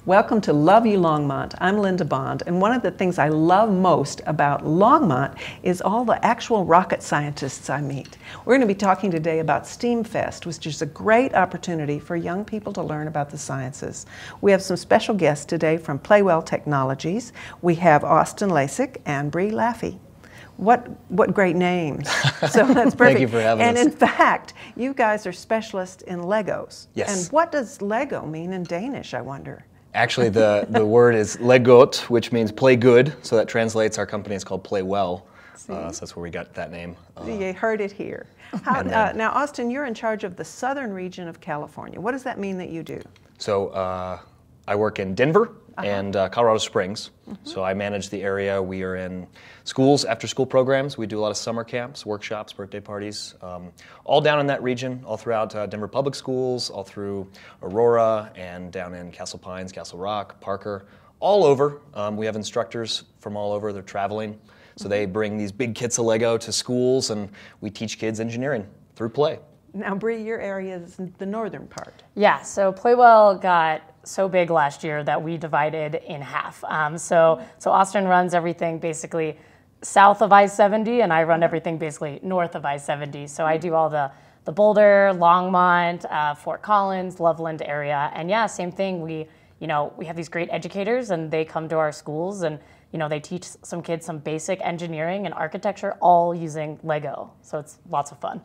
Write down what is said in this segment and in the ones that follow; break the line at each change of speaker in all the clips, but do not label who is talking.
Welcome to Love You Longmont. I'm Linda Bond, and one of the things I love most about Longmont is all the actual rocket scientists I meet. We're going to be talking today about STEAM Fest, which is a great opportunity for young people to learn about the sciences. We have some special guests today from TEKnologies. We have Austin Lazek and Brie Laffey. What great names. So that's perfect.
Thank you for having us.
And in fact, you guys are specialists in Legos.
Yes.
And what does Lego mean in Danish, I wonder?
Actually, the word is legot, which means play good. So that translates, our company is called Play Well. So that's where we got that name.
You heard it here. Now, Austin, you're in charge of the southern region of California. What does that mean that you do?
So I work in Denver and Colorado Springs. So I manage the area. We are in schools, after-school programs. We do a lot of summer camps, workshops, birthday parties, all down in that region, all throughout Denver Public Schools, all through Aurora, and down in Castle Pines, Castle Rock, Parker, all over. We have instructors from all over. They're traveling. So they bring these big kits of Lego to schools, and we teach kids engineering through play.
Now, Brie, your area is the northern part.
Yeah, so Playwell got so big last year that we divided in half. So Austin runs everything basically south of I-70, and I run everything basically north of I-70. So I do all the Boulder, Longmont, Fort Collins, Loveland area. And yeah, same thing. We have these great educators, and they come to our schools, and they teach some kids some basic engineering and architecture, all using Lego. So it's lots of fun.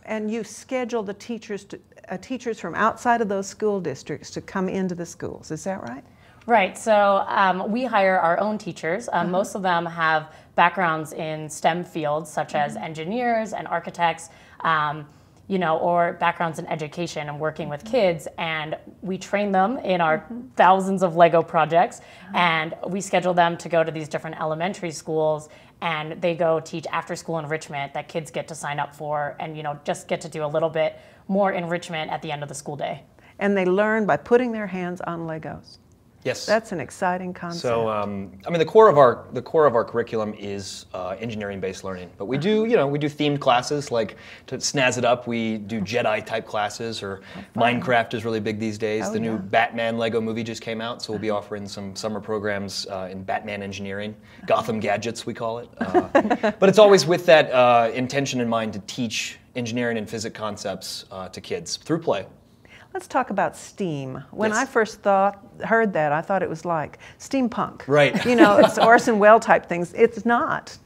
And you schedule the teachers from outside of those school districts to come into the schools. Is that right?
Right. So we hire our own teachers. Most of them have backgrounds in STEM fields, such as engineers and architects, or backgrounds in education and working with kids. And we train them in our thousands of Lego projects. And we schedule them to go to these different elementary schools, and they go teach after-school enrichment that kids get to sign up for, and just get to do a little bit more enrichment at the end of the school day.
And they learn by putting their hands on Legos.
Yes.
That's an exciting concept.
So, the core of our curriculum is engineering-based learning. But we do, we do themed classes, like to snazz it up. We do Jedi-type classes, or Minecraft is really big these days. The new Batman Lego movie just came out, so we'll be offering some summer programs in Batman engineering, Gotham Gadgets, we call it. But it's always with that intention in mind to teach engineering and physics concepts to kids through play.
Let's talk about STEAM. When I first heard that, I thought it was like steampunk.
Right.
It's Orson Welles type things. It's not.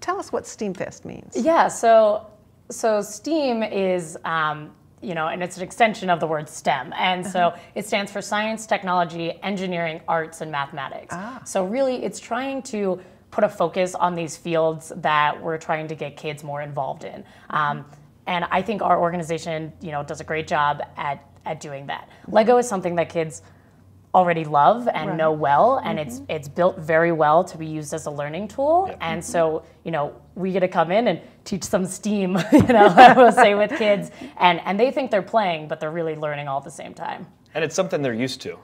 Tell us what STEAM Fest means.
Yeah, so STEAM is, and it's an extension of the word STEM. And so it stands for science, technology, engineering, arts, and mathematics. So really, it's trying to put a focus on these fields that we're trying to get kids more involved in. And I think our organization, does a great job at doing that. Lego is something that kids already love and know well, and it's built very well to be used as a learning tool. Yep. And so, we get to come in and teach some STEAM, I will say, with kids, and they think they're playing, but they're really learning all at the same time.
And it's something they're used to.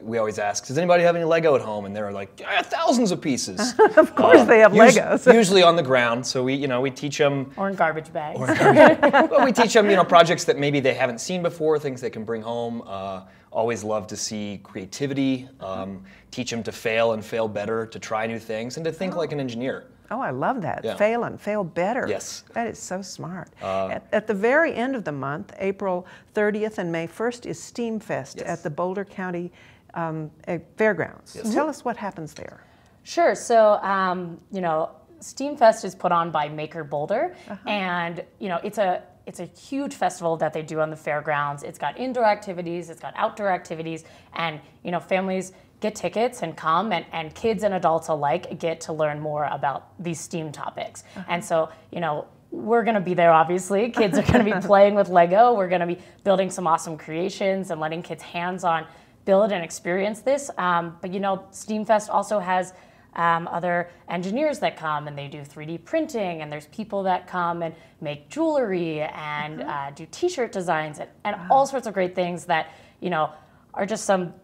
We always ask, does anybody have any Lego at home? And they're like, I have thousands of pieces.
Of course they have Legos.
Usually on the ground. So we teach them.
Or in garbage bags.
Well, we teach them, projects that maybe they haven't seen before, things they can bring home. Always love to see creativity. Teach them to fail and fail better, to try new things, and to think like an engineer.
Oh, I love that.
Yeah.
Fail and fail better.
Yes.
That is so smart. At the very end of the month, April 30th and May 1st, is STEAM Fest at the Boulder County Fairgrounds. Yes. Tell us what happens there.
Sure. So, STEAM Fest is put on by Maker Boulder, and it's a huge festival that they do on the fairgrounds. It's got indoor activities, it's got outdoor activities, and families get tickets and come, and kids and adults alike get to learn more about these STEAM topics. And so, we're going to be there, obviously. Kids are going to be playing with Lego. We're going to be building some awesome creations and letting kids hands-on build and experience this. But, STEAM Fest also has other engineers that come, and they do 3D printing, and there's people that come and make jewelry and do t-shirt designs and all sorts of great things that, are just some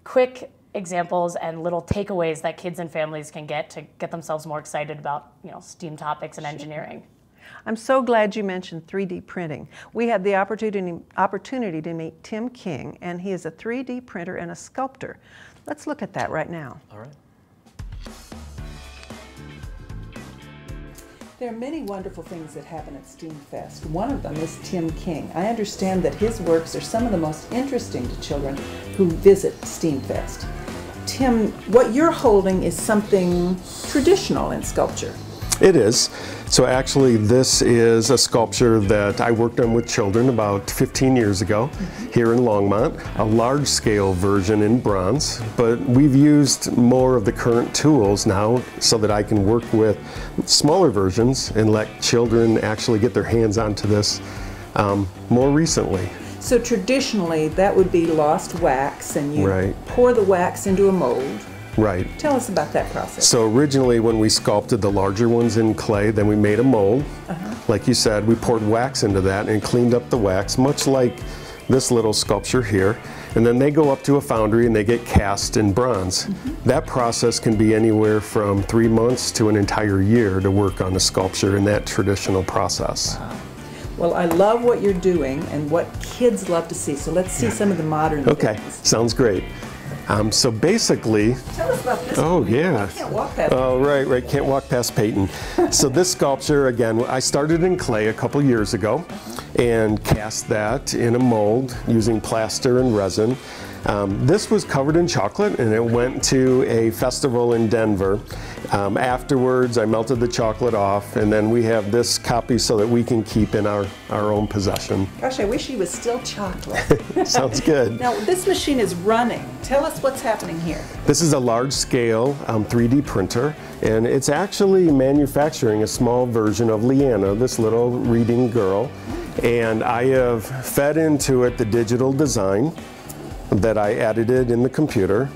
quick examples and little takeaways that kids and families can get to get themselves more excited about, STEAM topics and engineering.
I'm so glad you mentioned 3D printing. We had the opportunity to meet Tim King, and he is a 3D printer and a sculptor. Let's look at that right now.
All right.
There are many wonderful things that happen at SteamFest. One of them is Tim King. I understand that his works are some of the most interesting to children who visit SteamFest. Tim, what you're holding is something traditional in sculpture.
It is. So actually this is a sculpture that I worked on with children about 15 years ago here in Longmont, a large scale version in bronze, but we've used more of the current tools now so that I can work with smaller versions and let children actually get their hands onto this more recently.
So traditionally that would be lost wax, and you
Right.
pour the wax into a mold.
Right.
Tell us about that process.
So originally when we sculpted the larger ones in clay, then we made a mold. Like you said, we poured wax into that and cleaned up the wax, much like this little sculpture here. And then they go up to a foundry and they get cast in bronze. That process can be anywhere from 3 months to an entire year to work on a sculpture in that traditional process.
Well, I love what you're doing and what kids love to see. So let's see some of the modern
Okay,
things.
sounds great. So basically,
Tell us about this.
oh
one.
yeah.
I can't walk past
Oh right, can't walk past Peyton. So this sculpture, again, I started in clay a couple years ago and cast that in a mold using plaster and resin. This was covered in chocolate and it went to a festival in Denver. Afterwards, I melted the chocolate off, and then we have this copy so that we can keep in our own possession.
Gosh, I wish he was still chocolate.
Sounds good.
Now, this machine is running. Tell us what's happening here.
This is a large-scale 3D printer, and it's actually manufacturing a small version of Leanna, this little reading girl. And I have fed into it the digital design that I edited in the computer,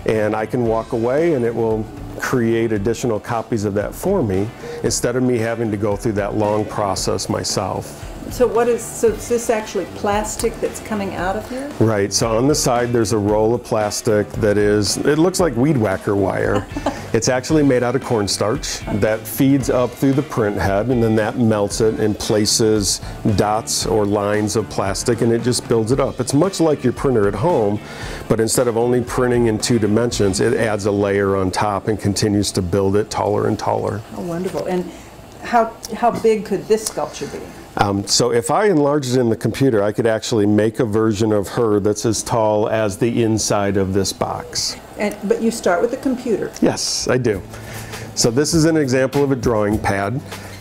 and I can walk away and it will create additional copies of that for me instead of me having to go through that long process myself.
So is this actually plastic that's coming out of here?
Right, so on the side there's a roll of plastic that it looks like weed whacker wire. It's actually made out of cornstarch that feeds up through the print head, and then that melts it and places dots or lines of plastic, and it just builds it up. It's much like your printer at home, but instead of only printing in 2 dimensions, it adds a layer on top and continues to build it taller and taller.
Oh, wonderful. And how big could this sculpture be?
So if I enlarged it in the computer, I could actually make a version of her that's as tall as the inside of this box.
But you start with the computer.
Yes, I do. So this is an example of a drawing pad,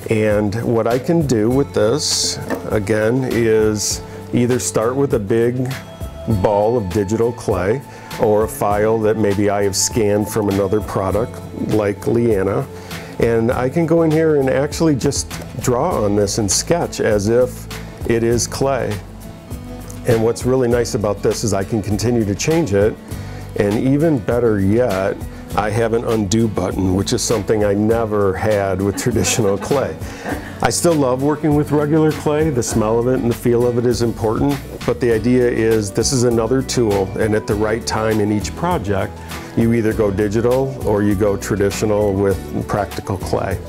and what I can do with this, again, is either start with a big ball of digital clay or a file that maybe I have scanned from another product like Leanna. And I can go in here and actually just draw on this and sketch as if it is clay. And what's really nice about this is I can continue to change it, and even better yet, I have an undo button, which is something I never had with traditional clay. I still love working with regular clay. The smell of it and the feel of it is important, but the idea is this is another tool, and at the right time in each project, you either go digital or you go traditional with practical clay.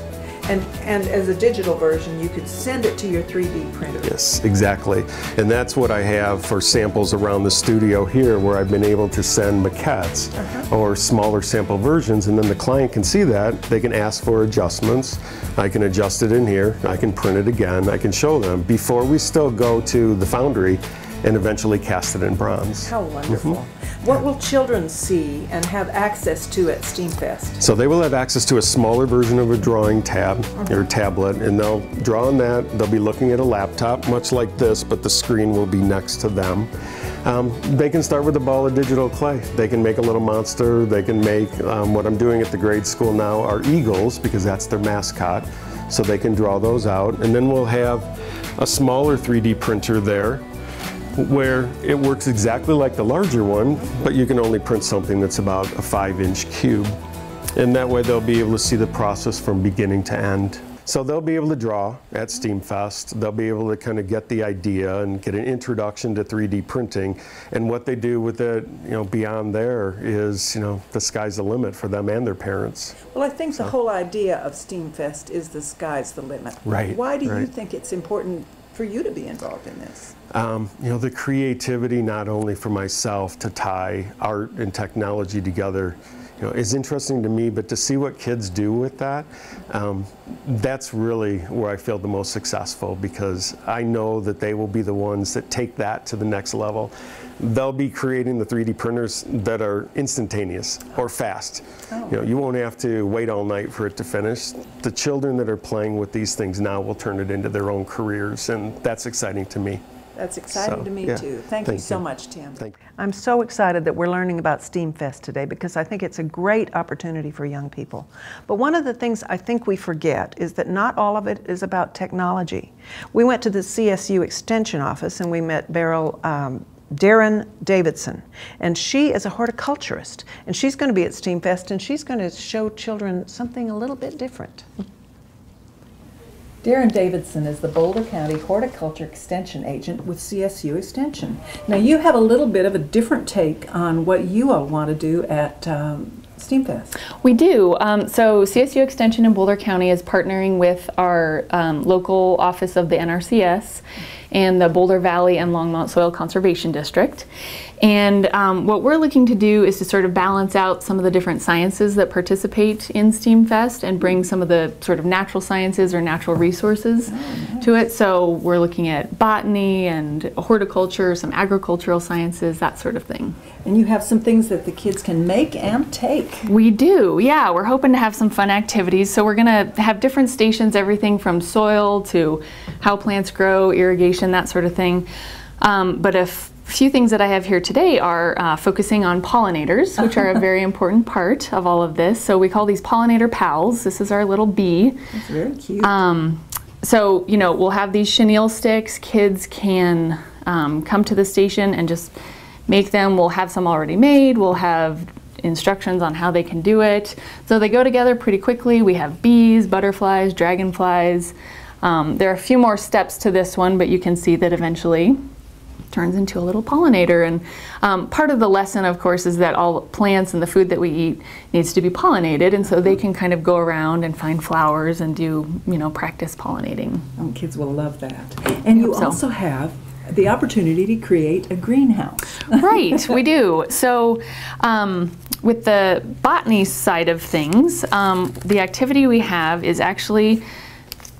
And as a digital version, you could send it to your 3D printer.
Yes, exactly. And that's what I have for samples around the studio here, where I've been able to send maquettes or smaller sample versions, and then the client can see that. They can ask for adjustments. I can adjust it in here. I can print it again. I can show them before we still go to the foundry and eventually cast it in bronze.
How wonderful. What will children see and have access to at SteamFest?
So they will have access to a smaller version of a drawing tab or tablet, and they'll draw on that. They'll be looking at a laptop, much like this, but the screen will be next to them. They can start with a ball of digital clay. They can make a little monster. They can make, what I'm doing at the grade school now are eagles, because that's their mascot. So they can draw those out. And then we'll have a smaller 3D printer there, where it works exactly like the larger one, but you can only print something that's about a 5-inch cube. And that way they'll be able to see the process from beginning to end. So they'll be able to draw at SteamFest. They'll be able to kind of get the idea and get an introduction to 3D printing. And what they do with it, beyond there is, the sky's the limit for them and their parents.
Well, I think the whole idea of SteamFest is the sky's the limit.
Right.
Why do you think it's important for you to be involved in this?
You know, the creativity not only for myself to tie art and technology together, you know, is interesting to me, but to see what kids do with that, that's really where I feel the most successful, because I know that they will be the ones that take that to the next level. They'll be creating the 3D printers that are instantaneous or fast.
Oh.
You know, you won't have to wait all night for it to finish. The children that are playing with these things now will turn it into their own careers, and that's exciting to me.
That's exciting to me too. Thank you so much, Tim.
Thank you.
I'm so excited that we're learning about STEAM Fest today, because I think it's a great opportunity for young people. But one of the things I think we forget is that not all of it is about technology. We went to the CSU Extension office and we met Deryn Davidson, and she is a horticulturist, and she's going to be at STEAM Fest, and she's going to show children something a little bit different. Deryn Davidson is the Boulder County Horticulture Extension Agent with CSU Extension. Now you have a little bit of a different take on what you all want to do at STEAM Fest.
We do. So CSU Extension in Boulder County is partnering with our local office of the NRCS and the Boulder Valley and Longmont Soil Conservation District. And what we're looking to do is to sort of balance out some of the different sciences that participate in STEAM Fest and bring some of the sort of natural sciences or natural resources to it. So we're looking at botany and horticulture, some agricultural sciences, that sort of thing.
And you have some things that the kids can make and take.
We do, yeah. We're hoping to have some fun activities. So we're going to have different stations, everything from soil to how plants grow, irrigation, that sort of thing. But a few things that I have here today are focusing on pollinators, which are a very important part of all of this. So we call these pollinator pals. This is our little bee.
That's very cute.
So, you know, we'll have these chenille sticks. Kids can come to the station and just make them. We'll have some already made. We'll have instructions on how they can do it. So they go together pretty quickly. We have bees, butterflies, dragonflies. There are a few more steps to this one, but you can see that eventually turns into a little pollinator. And part of the lesson, of course, is that all plants and the food that we eat needs to be pollinated, and so they can kind of go around and find flowers and do, you know, practice pollinating.
Oh, kids will love that. And you also have the opportunity to create a greenhouse.
Right, we do. So with the botany side of things, the activity we have is actually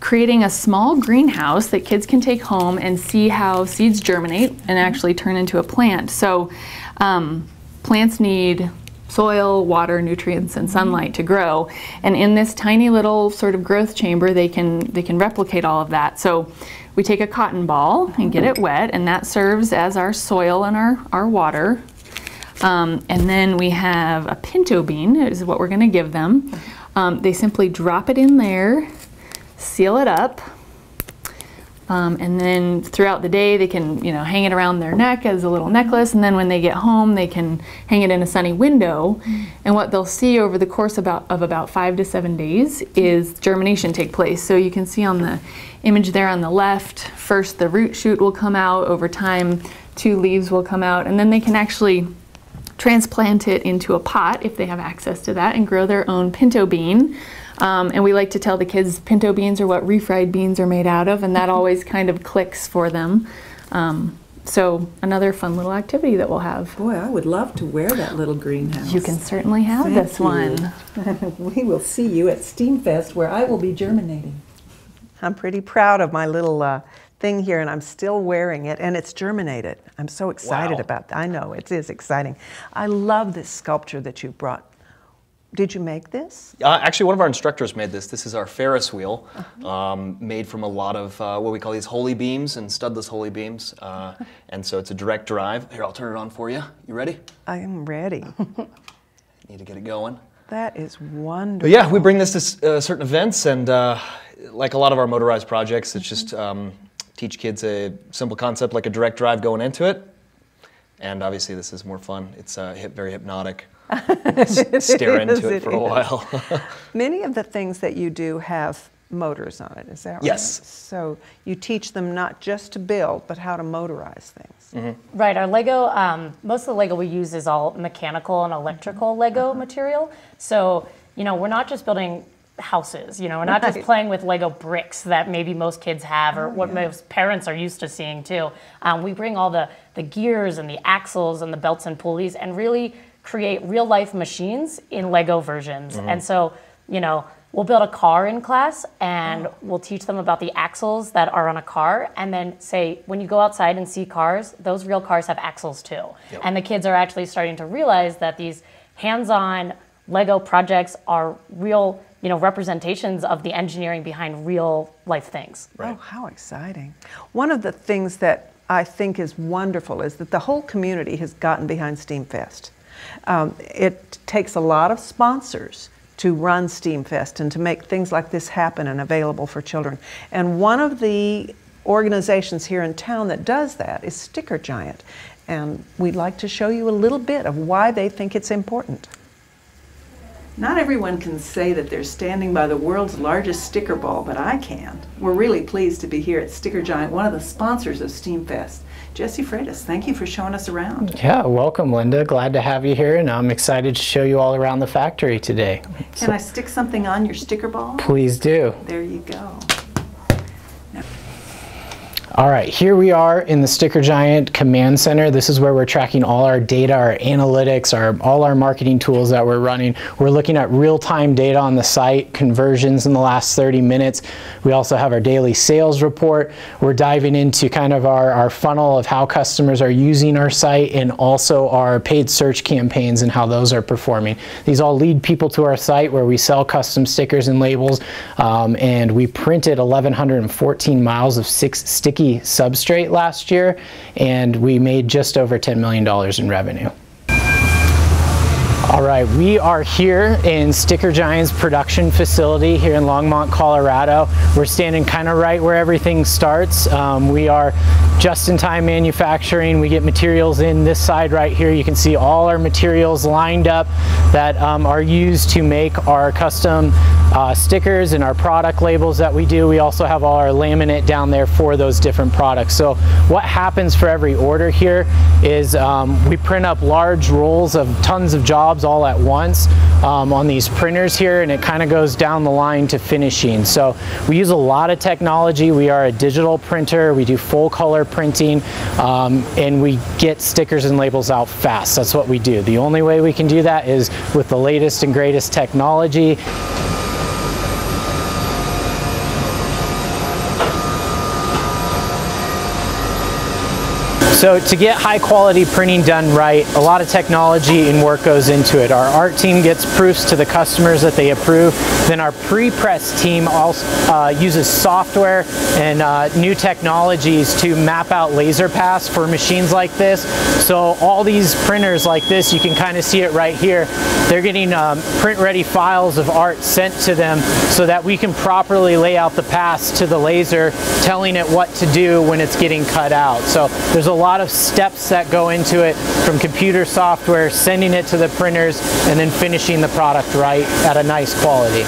creating a small greenhouse that kids can take home and see how seeds germinate and actually turn into a plant. So plants need soil, water, nutrients, and sunlight to grow. And in this tiny little sort of growth chamber, they can replicate all of that. So we take a cotton ball and get it wet, and that serves as our soil and our water. And then we have a pinto bean, is what we're going to give them. They simply drop it in there, seal it up, and then throughout the day they can, you know, hang it around their neck as a little necklace, and then when they get home they can hang it in a sunny window. And what they'll see over the course of about 5 to 7 days is germination take place. So you can see on the image there on the left, first the root shoot will come out, over time 2 leaves will come out, and then they can actually transplant it into a pot if they have access to that and grow their own pinto bean. And we like to tell the kids pinto beans are what refried beans are made out of, and that always kind of clicks for them. So another fun little activity that we'll have.
Boy, I would love to wear that little greenhouse.
You can certainly have this one.
We will see you at STEAM Fest, where I will be germinating. I'm pretty proud of my little thing here, and I'm still wearing it, and it's germinated. I'm so excited about that. I know, it is exciting. I love this sculpture that you brought. Did you make this?
Actually, one of our instructors made this. This is our Ferris wheel, made from a lot of what we call these holy beams and studless holy beams. And so it's a direct drive. Here, I'll turn it on for you. You ready?
I am ready.
Need to get it going.
That is wonderful.
But yeah, we bring this to certain events, and like a lot of our motorized projects, it's just teach kids a simple concept like a direct drive going into it. And obviously this is more fun. It's very hypnotic. Stare into it for a while.
Many of the things that you do have motors on it, is that right?
Yes.
So you teach them not just to build, but how to motorize things.
Mm-hmm.
Right, our Lego, most of the Lego we use is all mechanical and electrical Lego material. So, you know, we're not just building houses, you know, we're not just playing with Lego bricks that maybe most kids have or what most parents are used to seeing too. We bring all the gears and the axles and the belts and pulleys and really create real life machines in Lego versions. And so, you know, we'll build a car in class and we'll teach them about the axles that are on a car and then say, when you go outside and see cars, those real cars have axles too. And the kids are actually starting to realize that these hands-on Lego projects are real, you know, representations of the engineering behind real life things.
Oh, how exciting. One of the things that I think is wonderful is that the whole community has gotten behind SteamFest. It takes a lot of sponsors to run SteamFest and to make things like this happen and available for children. And one of the organizations here in town that does that is Sticker Giant. And we'd like to show you a little bit of why they think it's important. Not everyone can say that they're standing by the world's largest sticker ball, but I can. We're really pleased to be here at Sticker Giant, one of the sponsors of SteamFest. Jesse Freitas, thank you for showing us around.
Yeah, welcome, Linda. Glad to have you here, and I'm excited to show you all around the factory today.
Can I stick something on your sticker ball?
Please do.
There you go.
All right, here we are in the Sticker Giant Command Center. This is where we're tracking all our data, our analytics, all our marketing tools that we're running. We're looking at real-time data on the site, conversions in the last 30 minutes. We also have our daily sales report. We're diving into kind of our funnel of how customers are using our site and also our paid search campaigns and how those are performing. These all lead people to our site where we sell custom stickers and labels, and we printed 1,114 miles of sticky substrate last year, and we made just over $10 million in revenue. All right, we are here in Sticker Giant's production facility here in Longmont, Colorado. We're standing kind of right where everything starts. We are just-in-time manufacturing. We get materials in this side right here. You can see all our materials lined up that are used to make our custom stickers and our product labels that we do. We also have all our laminate down there for those different products. So what happens for every order here is we print up large rolls of tons of jobs all at once on these printers here, and it kind of goes down the line to finishing. So we use a lot of technology. We are a digital printer. We do full color printing, and we get stickers and labels out fast. That's what we do. The only way we can do that is with the latest and greatest technology. So to get high quality printing done right, a lot of technology and work goes into it. Our art team gets proofs to the customers that they approve. Then our pre-press team also uses software and new technologies to map out laser paths for machines like this. So all these printers like this, you can kind of see it right here. They're getting print ready files of art sent to them so that we can properly lay out the paths to the laser, telling it what to do when it's getting cut out. So there's a lot of steps that go into it, from computer software, sending it to the printers, and then finishing the product right at a nice quality.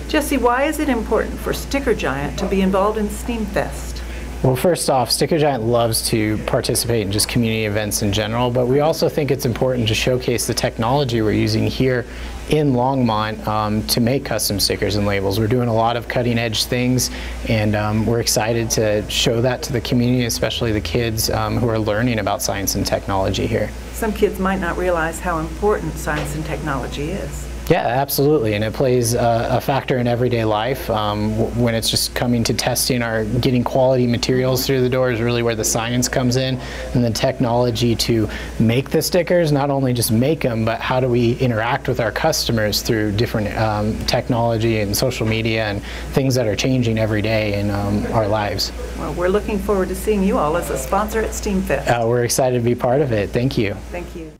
Jesse, why is it important for Sticker Giant to be involved in SteamFest?
Well, first off, Sticker Giant loves to participate in just community events in general, but we also think it's important to showcase the technology we're using here in Longmont to make custom stickers and labels. We're doing a lot of cutting edge things, and we're excited to show that to the community, especially the kids who are learning about science and technology here.
Some kids might not realize how important science and technology is.
Yeah, absolutely, and it plays a factor in everyday life. When it's just coming to testing or getting quality materials through the door is really where the science comes in, and the technology to make the stickers, not only just make them, but how do we interact with our customers through different technology and social media and things that are changing every day in our lives.
Well, we're looking forward to seeing you all as a sponsor at SteamFest.
We're excited to be part of it. Thank you.
Thank you.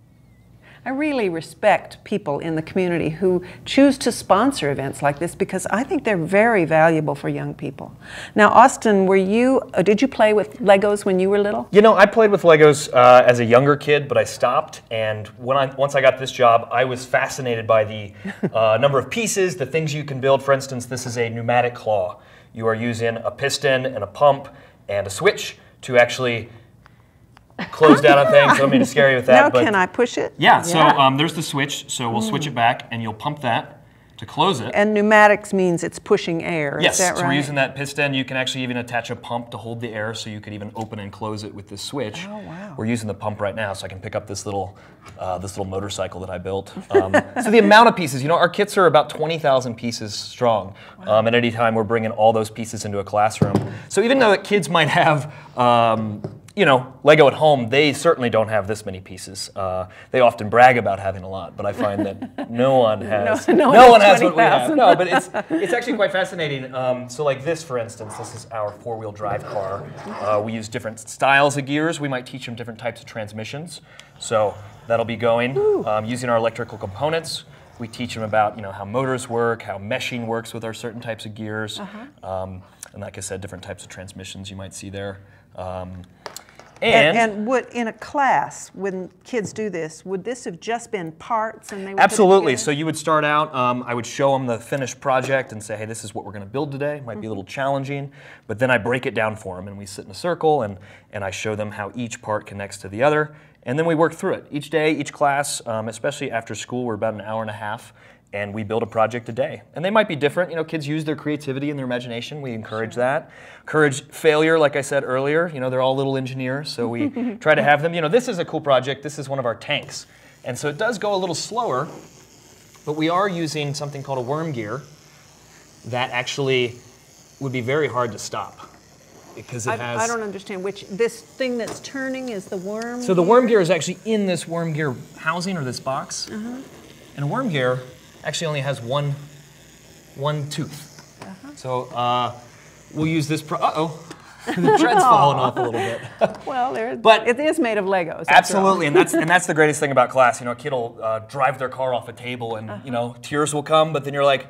I really respect people in the community who choose to sponsor events like this because I think they're very valuable for young people. Now, Austin, did you play with Legos when you were little?
You know, I played with Legos as a younger kid, but I stopped. And once I got this job, I was fascinated by the number of pieces, the things you can build. For instance, this is a pneumatic claw. You are using a piston and a pump and a switch to actually close down on things. I don't mean to scare you with that.
Now, can I push it?
Yeah, so there's the switch. So we'll switch it back, and you'll pump that, to close it.
And pneumatics means it's pushing air,
Yes,
is that right?
so we're using that piston. You can actually even attach a pump to hold the air, so you could even open and close it with this switch.
Oh, wow.
We're using the pump right now, so I can pick up this little motorcycle that I built. So the amount of pieces, you know, our kits are about 20,000 pieces strong. Wow. At any time, we're bringing all those pieces into a classroom. So even though kids might have you know, Lego at home, they certainly don't have this many pieces. They often brag about having a lot, but I find that no one has. no one has what we have. No, but it's actually quite fascinating. So like this, for instance, this is our four-wheel drive car. We use different styles of gears. We might teach them different types of transmissions. So that'll be going using our electrical components. We teach them about, you know, how motors work, how meshing works with our certain types of gears, and like I said, different types of transmissions you might see there.
And would, in a class, when kids do this, would this have just been parts and they would
Absolutely. So you would start out, I would show them the finished project and say, hey, this is what we're going to build today. It might be a little challenging, but then I break it down for them and we sit in a circle and I show them how each part connects to the other. And then we work through it. Each day, each class, especially after school, we're about an hour and a half, and we build a project a day. And they might be different. You know, kids use their creativity and their imagination. We encourage that. Encourage failure, like I said earlier. You know, they're all little engineers, so we try to have them. You know, this is a cool project. This is one of our tanks. And so it does go a little slower, but we are using something called a worm gear that actually would be very hard to stop. Because it has,
I don't understand this thing that's turning is the worm
So the worm gear is actually in this worm gear housing or this box. And a worm gear actually only has one tooth. So we'll use this, uh-oh, the thread's falling off a little bit.
Well,
but
it is made of Legos.
Absolutely, and that's the greatest thing about class. You know, a kid will drive their car off a table and, you know, tears will come, but then you're like,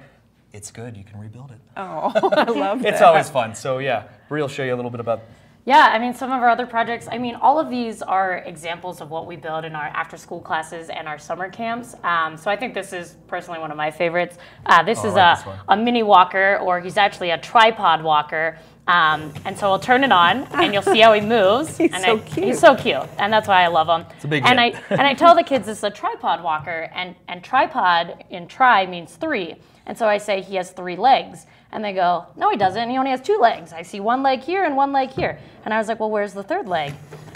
it's good, you can rebuild it.
Oh, I love that.
It's always fun. So yeah, Brie will show you a little bit about.
Yeah, I mean, some of our other projects, I mean, all of these are examples of what we build in our after-school classes and our summer camps. So I think this is personally one of my favorites. This is a mini walker, or he's actually a tripod walker. And so I'll turn it on, and you'll see how he moves.
He's so cute.
He's so cute, and that's why I love him.
It's a big
and
hit.
I tell the kids it's a tripod walker, and tripod in tri means 3. And so I say he has 3 legs. And they go, no, he doesn't. He only has 2 legs. I see 1 leg here and 1 leg here. And I was like, well, where's the 3rd leg?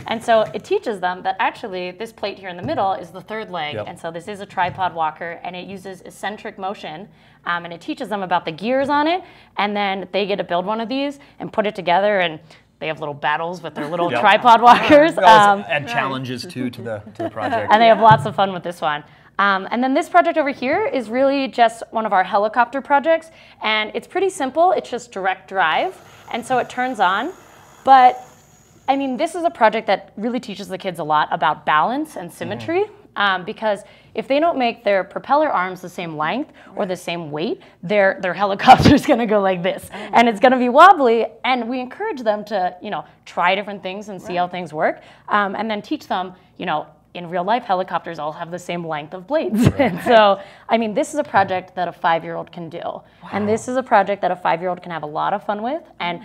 And so it teaches them that actually this plate here in the middle is the 3rd leg. Yep. And so this is a tripod walker, and it uses eccentric motion. And it teaches them about the gears on it. And then they get to build one of these and put it together. And they have little battles with their little tripod walkers.
We always add challenges too to the project.
And they have lots of fun with this one. And then this project over here is really just one of our helicopter projects, and it's pretty simple. It's just direct drive, and so it turns on. But I mean, this is a project that really teaches the kids a lot about balance and symmetry, because if they don't make their propeller arms the same length or the same weight, their helicopter is going to go like this, and it's going to be wobbly. And we encourage them to, you know, try different things and see how things work, and then teach them, you know, in real life, helicopters all have the same length of blades. And so, I mean, this is a project that a 5-year-old can do. Wow. And this is a project that a 5-year-old can have a lot of fun with and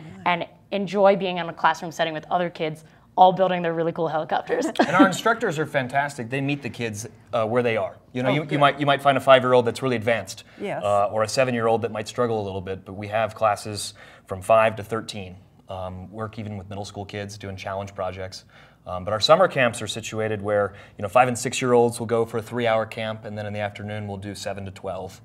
enjoy being in a classroom setting with other kids all building their really cool helicopters.
And our instructors are fantastic. They meet the kids where they are. You know, you might find a 5-year-old that's really advanced,
yes.
Or a 7-year-old that might struggle a little bit, but we have classes from 5 to 13. Work even with middle school kids doing challenge projects. But our summer camps are situated where, you know, 5- and 6-year-olds will go for a 3-hour camp, and then in the afternoon we'll do 7 to 12.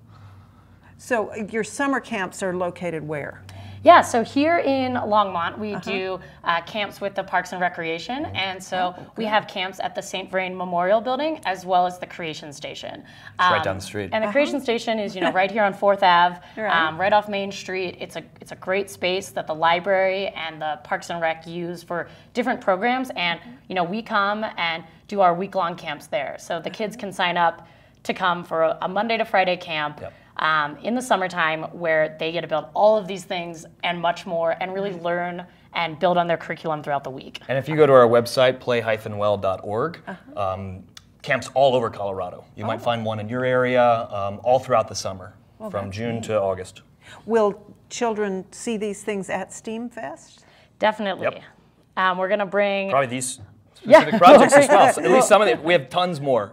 So your summer camps are located where?
Yeah, so here in Longmont, we do camps with the Parks and Recreation, and so we have camps at the St. Vrain Memorial Building as well as the Creation Station.
It's right down the street.
And the Creation Station is, you know, right here on 4th Ave, right off Main Street. It's a great space that the library and the Parks and Rec use for different programs, and you know, we come and do our week-long camps there. So the kids can sign up to come for a Monday to Friday camp. Yep. In the summertime, where they get to build all of these things and much more and really learn and build on their curriculum throughout the week.
And if you go to our website, play-well.org, camps all over Colorado. You might find one in your area all throughout the summer, from June to August.
Will children see these things at STEAM Fest?
Definitely.
Yep.
We're going to bring...
Probably these specific projects as well. So at least some of it, we have tons more.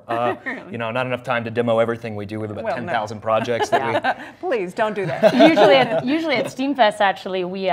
You know, not enough time to demo everything we do with about 10,000 projects that we...
Please, don't do that.
Usually at SteamFest, actually, we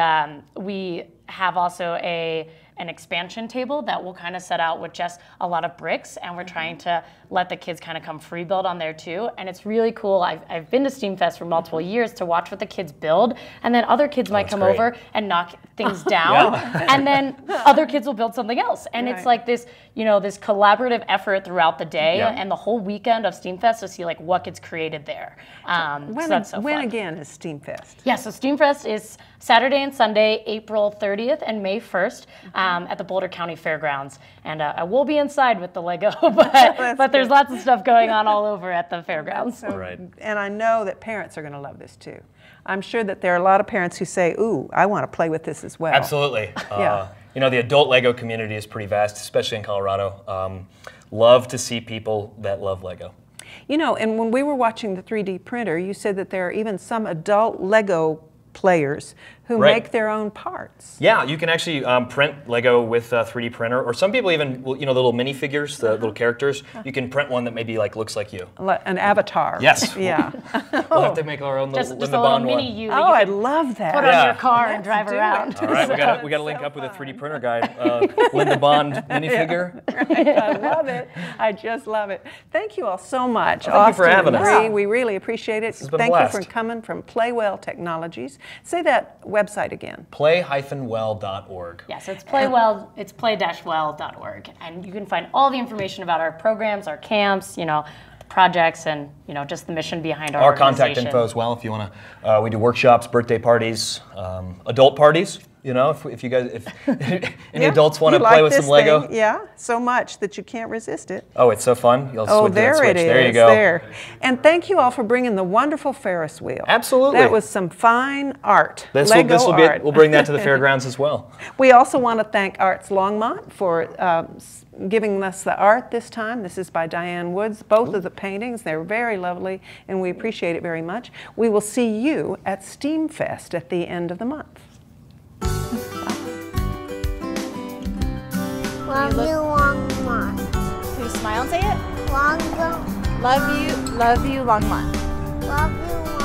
have also an expansion table that we'll kind of set out with just a lot of bricks, and we're trying to let the kids kind of come free build on there too. And it's really cool. I've been to SteamFest for multiple years to watch what the kids build, and then other kids might come over and knock things down, and then other kids will build something else. And it's like this, you know, this collaborative effort throughout the day and the whole weekend of SteamFest to see like what gets created there. So that's so fun.
When again is SteamFest?
Yeah, so SteamFest is Saturday and Sunday, April 30th and May 1st at the Boulder County Fairgrounds. And I will be inside with the Lego, but there's lots of stuff going on all over at the fairgrounds.
And I know that parents are going to love this too. I'm sure that there are a lot of parents who say, ooh, I want to play with this as well.
Absolutely. You know, the adult Lego community is pretty vast, especially in Colorado. Love to see people that love Lego.
You know, and when we were watching the 3D printer, you said that there are even some adult Lego players who make their own parts.
Yeah, you can actually print Lego with a 3D printer, or some people even, you know, the little minifigures, the little characters. You can print one that maybe like looks like you.
An avatar.
Yes.
Yeah.
We'll have to make our own little
just a little mini you.
Oh, I love that.
Put on your car and drive around.
All right, we got to link up with a 3D printer guy, Linda Bond minifigure.
I love it. I just love it. Thank you all so much.
Thank you for having us.
Brie, we really appreciate it.
Thank
you for coming from Playwell Technologies. Say that website again.
Play-well.org.
Yeah, so it's Playwell, it's play-well.org. And you can find all the information about our programs, our camps, you know, projects, and you know, just the mission behind our organization.
Contact info as well if you want to. We do workshops, birthday parties, adult parties. You know, if you guys, if any adults want to play with some Lego.
Thing, yeah, so much that you can't resist it.
Oh, it's so fun. You'll
oh,
switch
there
that switch.
it is.
There you go.
There. And thank you all for bringing the wonderful Ferris wheel.
Absolutely.
That was some fine art.
Lego art. We'll bring that to the fairgrounds as well.
We also want to thank Arts Longmont for giving us the art this time. This is by Diane Woods. Both of the paintings, they're very lovely, and we appreciate it very much. We will see you at SteamFest at the end of the month.
Love you, Longmont.
Can you smile and say it?
Longmont.
Love you, Longmont.
Love you,